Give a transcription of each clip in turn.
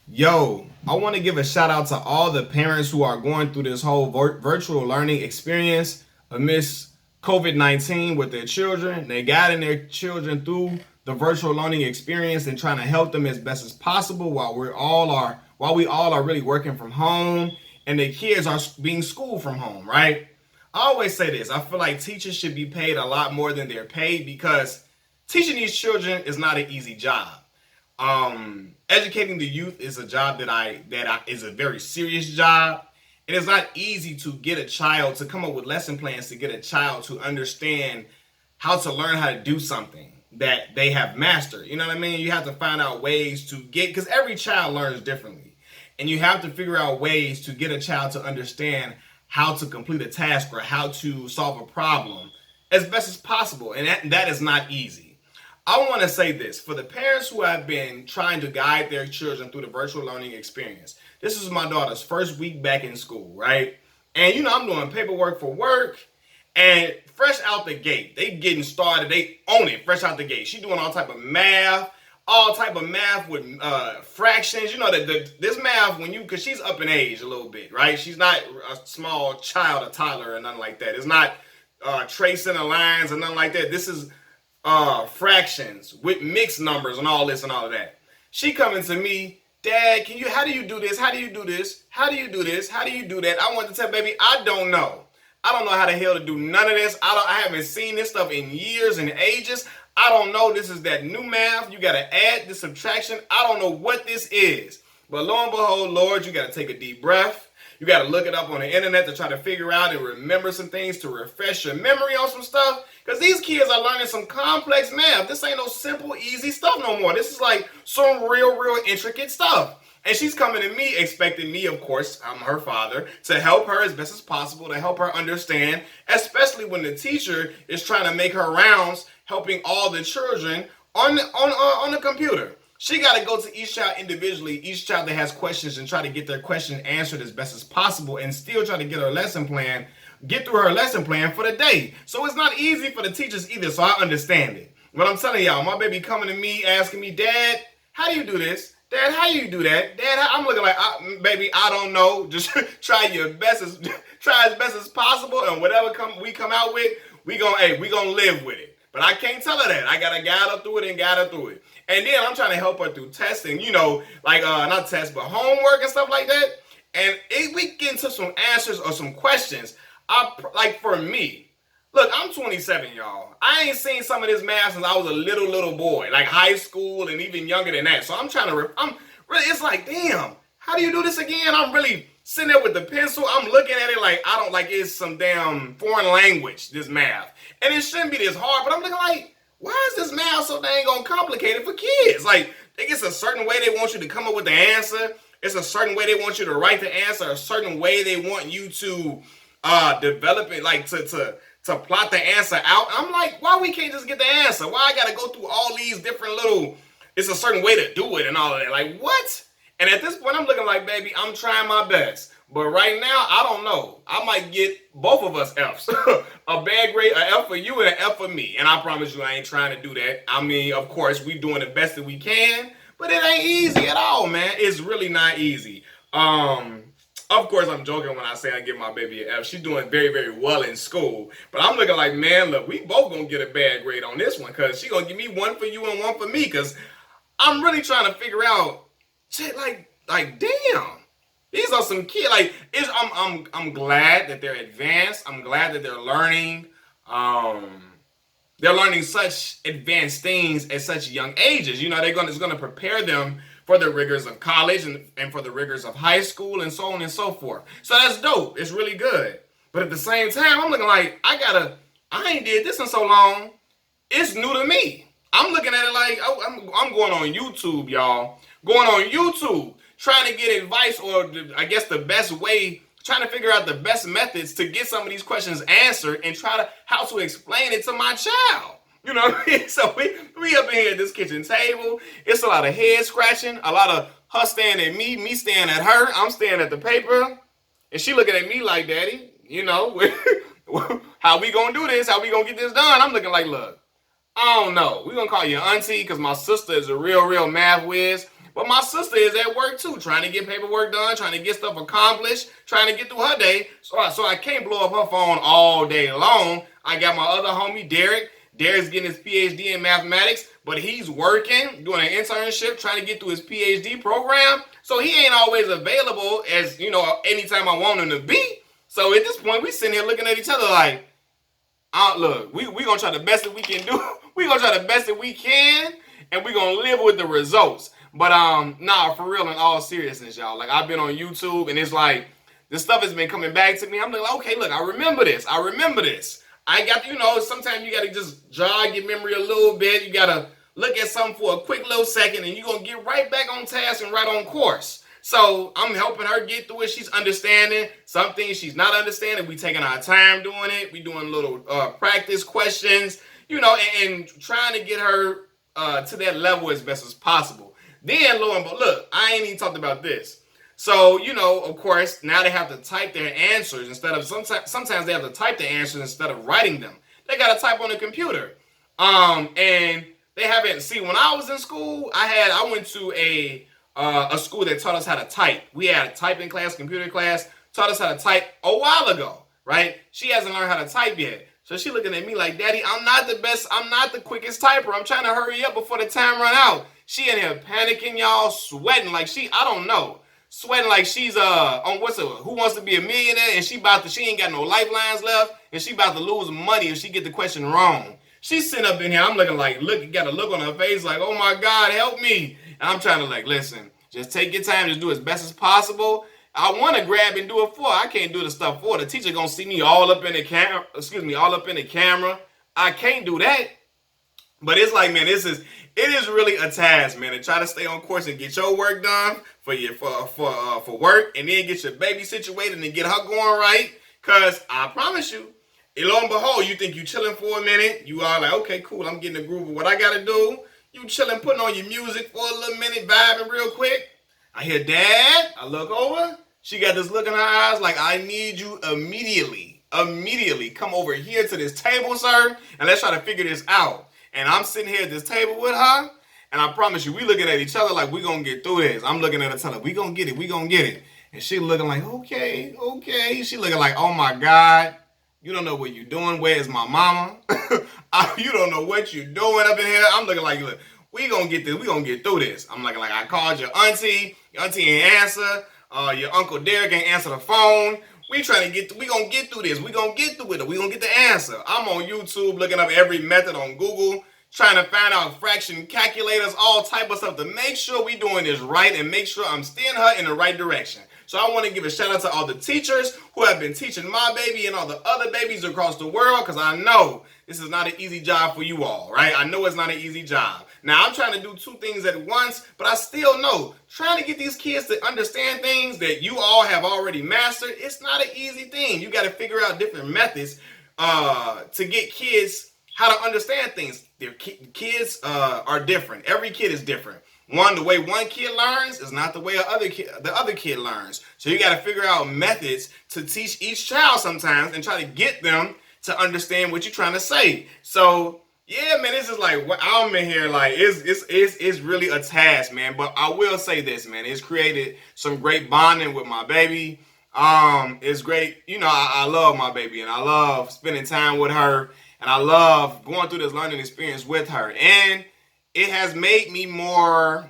Yo, I want to give a shout out to all the parents who are going through this whole virtual learning experience amidst COVID-19 with their children. They guiding their children through the virtual learning experience and trying to help them as best as possible while we all are really working from home and the kids are being schooled from home, right? I always say this. I feel like teachers should be paid a lot more than they're paid because teaching these children is not an easy job. Educating the youth is a job that is a very serious job. It is not easy to get a child to come up with lesson plans to get a child to understand how to learn how to do something that they have mastered. You know what I mean? You have to find out ways to get, because every child learns differently, and you have to figure out ways to get a child to understand how to complete a task or how to solve a problem as best as possible, and that is not easy. I want to say this for the parents who have been trying to guide their children through the virtual learning experience. This is my daughter's first week back in school, right? And I'm doing paperwork for work, and fresh out the gate, they getting started. They own it fresh out the gate. She doing all type of math with fractions. This math because she's up in age a little bit, right? She's not a small child, a toddler, or nothing like that. It's not tracing the lines or nothing like that. This is fractions with mixed numbers and all this and all of that. She coming to me, Dad, how do you do this? How do you do this? How do you do this? How do you do that? I want to tell baby, I don't know. I don't know how the hell to do none of this. I haven't seen this stuff in years and ages. I don't know. This is that new math. You got to add the subtraction. I don't know what this is. But lo and behold, Lord, you got to take a deep breath. You got to look it up on the internet to try to figure out and remember some things to refresh your memory on some stuff. Because these kids are learning some complex math. This ain't no simple, easy stuff no more. This is like some real intricate stuff. And she's coming to me expecting me, of course, I'm her father, to help her as best as possible, to help her understand, especially when the teacher is trying to make her rounds, helping all the children on the computer. She got to go to each child individually, each child that has questions, and try to get their question answered as best as possible and still try to get get through her lesson plan for the day. So it's not easy for the teachers either, so I understand it. But I'm telling y'all, my baby coming to me asking me, Dad, how do you do this? Dad, how you do that? Dad, I'm looking like, baby, I don't know. Just try as best as possible, and whatever we come out with, we gonna live with it. But I can't tell her that. I gotta guide her through it and guide her through it. And then I'm trying to help her through testing, not tests, but homework and stuff like that. And we get into some answers or some questions. Like for me, look, I'm 27, y'all. I ain't seen some of this math since I was a little boy, like high school and even younger than that. So I'm really, it's like, damn, how do you do this again? I'm really sitting there with the pencil. I'm looking at it like I don't like it's some damn foreign language, this math. And it shouldn't be this hard, but I'm looking like, why is this math so dang on complicated for kids? Like, I think it's a certain way they want you to come up with the answer. It's a certain way they want you to write the answer, a certain way they want you to develop it, like to plot the answer out. I'm like, why we can't just get the answer? Why I gotta go through all these different it's a certain way to do it and all of that. Like, what? And at this point, I'm looking like, baby, I'm trying my best. But right now, I don't know. I might get both of us F's. A bad grade, an F for you and an F for me. And I promise you I ain't trying to do that. I mean, of course, we doing the best that we can. But it ain't easy at all, man. It's really not easy. Of course, I'm joking when I say I give my baby an F. She's doing very well in school. But I'm looking like, man, look, we both gonna get a bad grade on this one because she gonna give me one for you and one for me because I'm really trying to figure out, shit, like damn. These are some kids. I'm glad that they're advanced. I'm glad that they're learning. They're learning such advanced things at such young ages. It's gonna prepare them for the rigors of college and for the rigors of high school and so on and so forth. So that's dope. It's really good. But at the same time, I'm looking like I ain't did this in so long. It's new to me. I'm looking at it like I'm going on YouTube, y'all. Going on YouTube, trying to get advice or I guess the best way, trying to figure out the best methods to get some of these questions answered and how to explain it to my child. You know what I mean? So we up in here at this kitchen table. It's a lot of head scratching, a lot of her staring at me staring at her. I'm staring at the paper. And she looking at me like, Daddy, how we gonna do this? How we gonna get this done? I'm looking like, look, I don't know. We're gonna call you auntie because my sister is a real math whiz. But my sister is at work too, trying to get paperwork done, trying to get stuff accomplished, trying to get through her day. So I can't blow up her phone all day long. I got my other homie, Derek. Derek's getting his PhD in mathematics, but he's working, doing an internship, trying to get through his PhD program. So he ain't always available as, anytime I want him to be. So at this point, we sitting here looking at each other like, look, we gonna try the best that we can do. We gonna try the best that we can, and we gonna live with the results. But nah, for real, in all seriousness, y'all. Like, I've been on YouTube, and it's like this stuff has been coming back to me. I'm like, okay, look, I remember this. I got, sometimes you got to just jog your memory a little bit. You got to look at something for a quick little second, and you're going to get right back on task and right on course. So I'm helping her get through it. She's understanding some things she's not understanding. We taking our time doing it. We doing little practice questions, and trying to get her to that level as best as possible. Then, lo and behold, look, I ain't even talked about this. So, of course, now they have to type their answers instead of, sometimes they have to type the answers instead of writing them. They got to type on the computer. And they haven't, see, when I was in school, I went to a school that taught us how to type. We had a typing class, computer class, taught us how to type a while ago, right? She hasn't learned how to type yet. So she looking at me like, Daddy, I'm not the best, I'm not the quickest typer. I'm trying to hurry up before the time run out. She in here panicking, y'all, sweating like I don't know. Sweating like she's on Who Wants to Be a Millionaire, and she ain't got no lifelines left, and she about to lose money if she get the question wrong. She's sitting up in here, I'm looking like, got a look on her face like, oh my God, help me. And I'm trying to like, listen, just take your time, just do as best as possible. I want to grab and do it for her. I can't do the stuff for her. The teacher gonna see me all up in the camera. I can't do that. But it's like, man, it is really a task, man, to try to stay on course and get your work done for work, and then get your baby situated and get her going right. Cause I promise you, lo and behold, you think you chilling for a minute. You are like, okay, cool, I'm getting the groove of what I gotta do. You chilling, putting on your music for a little minute, vibing real quick. I hear Dad. I look over. She got this look in her eyes like, I need you immediately come over here to this table, sir, and let's try to figure this out. And I'm sitting here at this table with her, and I promise you, we looking at each other like we gonna get through this. I'm looking at her telling her, we gonna get it. And she looking like, okay. She looking like, oh my God, you don't know what you're doing. Where is my mama? You don't know what you're doing up in here. I'm looking like, look, we gonna get this. We gonna get through this. I'm looking like, I called your auntie. Your auntie ain't answer. Your Uncle Derek ain't answer the phone. We gonna get through this. We gonna get through it. We gonna get the answer. I'm on YouTube looking up every method on Google, trying to find out fraction calculators, all type of stuff to make sure we doing this right and make sure I'm steering her in the right direction. So I want to give a shout out to all the teachers who have been teaching my baby and all the other babies across the world, because I know this is not an easy job for you all, right? I know it's not an easy job. Now, I'm trying to do two things at once, but I still know trying to get these kids to understand things that you all have already mastered, it's not an easy thing. You got to figure out different methods to get kids how to understand things. Their kids are different. Every kid is different. The way one kid learns is not the way the other kid learns. So you got to figure out methods to teach each child sometimes and try to get them to understand what you're trying to say. So yeah, man, this is like, I'm in here like, it's really a task, man. But I will say this, man, it's created some great bonding with my baby. It's great. I love my baby, and I love spending time with her, and I love going through this learning experience with her. And it has made me more,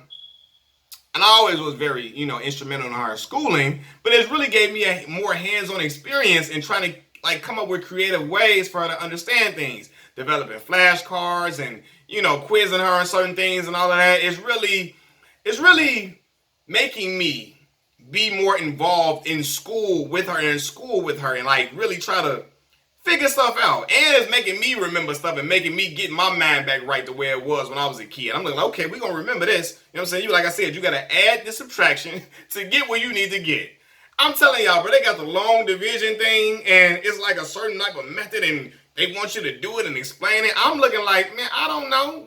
and I always was very, instrumental in her schooling, but it's really gave me a more hands-on experience in trying to like come up with creative ways for her to understand things, developing flashcards and, quizzing her on certain things and all of that. It's really making me be more involved in school with her and like really try to figure stuff out. And it's making me remember stuff and making me get my mind back right the way it was when I was a kid. I'm like, okay, we're going to remember this. You know what I'm saying? Like I said, you got to add the subtraction to get where you need to get. I'm telling y'all, bro, they got the long division thing, and it's like a certain type of method, and they want you to do it and explain it. I'm looking like, man, I don't know.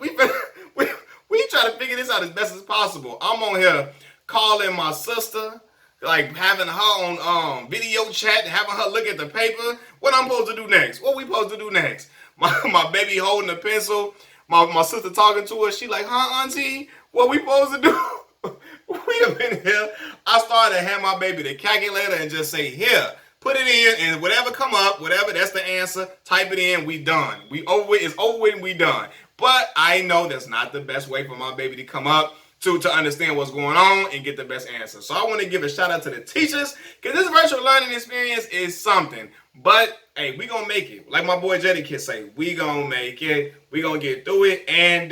We try to figure this out as best as possible. I'm on here calling my sister, like having her on video chat, having her look at the paper. What I'm supposed to do next? What we supposed to do next? My baby holding a pencil. My sister talking to her. She like, huh, auntie? What we supposed to do? We have been here. I started to hand my baby the calculator and just say, here, put it in, and whatever come up, whatever, that's the answer. Type it in, we done. We over with, it's over with, and we done. But I know that's not the best way for my baby to come up to understand what's going on and get the best answer. So I want to give a shout out to the teachers, because this virtual learning experience is something. But hey, we gonna make it. Like my boy Jetty can say, we gonna make it. We gonna get through it. And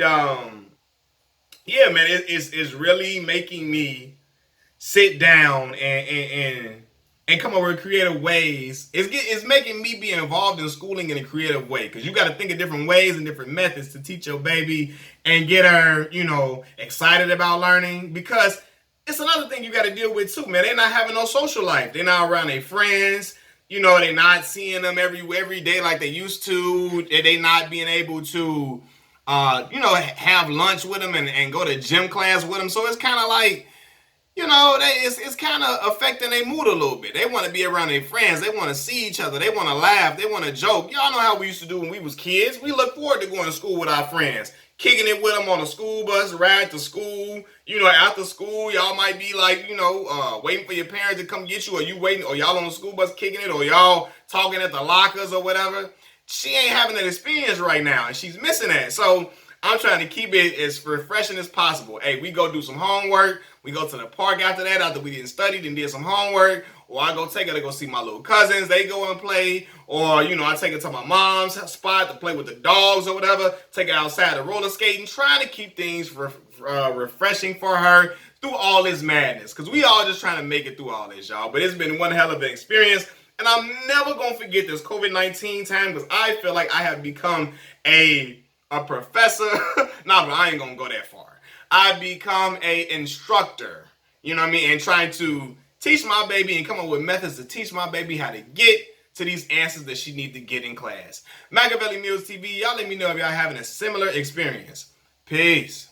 yeah, man, it's really making me sit down and come up with creative ways. It's making me be involved in schooling in a creative way, because you got to think of different ways and different methods to teach your baby and get her, excited about learning. Because it's another thing you got to deal with too, man. They're not having no social life. They're not around their friends. They're not seeing them every day like they used to. They not being able to, have lunch with them and go to gym class with them. So it's kind of like, it's kind of affecting their mood a little bit. They want to be around their friends. They want to see each other. They want to laugh. They want to joke. Y'all know how we used to do when we was kids. We look forward to going to school with our friends, kicking it with them on the school bus, ride to school. After school, y'all might be like, waiting for your parents to come get you, or you waiting, or y'all on the school bus kicking it, or y'all talking at the lockers or whatever. She ain't having that experience right now, and she's missing that. So I'm trying to keep it as refreshing as possible. Hey, we go do some homework. We go to the park after that, after we didn't study and did some homework. Or I go take her to go see my little cousins. They go and play. Or, I take her to my mom's spot to play with the dogs or whatever. Take her outside to roller skating. Trying to keep things refreshing for her through all this madness. Because we all just trying to make it through all this, y'all. But it's been one hell of an experience. And I'm never going to forget this COVID-19 time, because I feel like I have become a professor. Nah, but I ain't going to go that far. I become a instructor, and trying to teach my baby and come up with methods to teach my baby how to get to these answers that she needs to get in class. Machiavelli Meals TV, y'all let me know if y'all having a similar experience. Peace.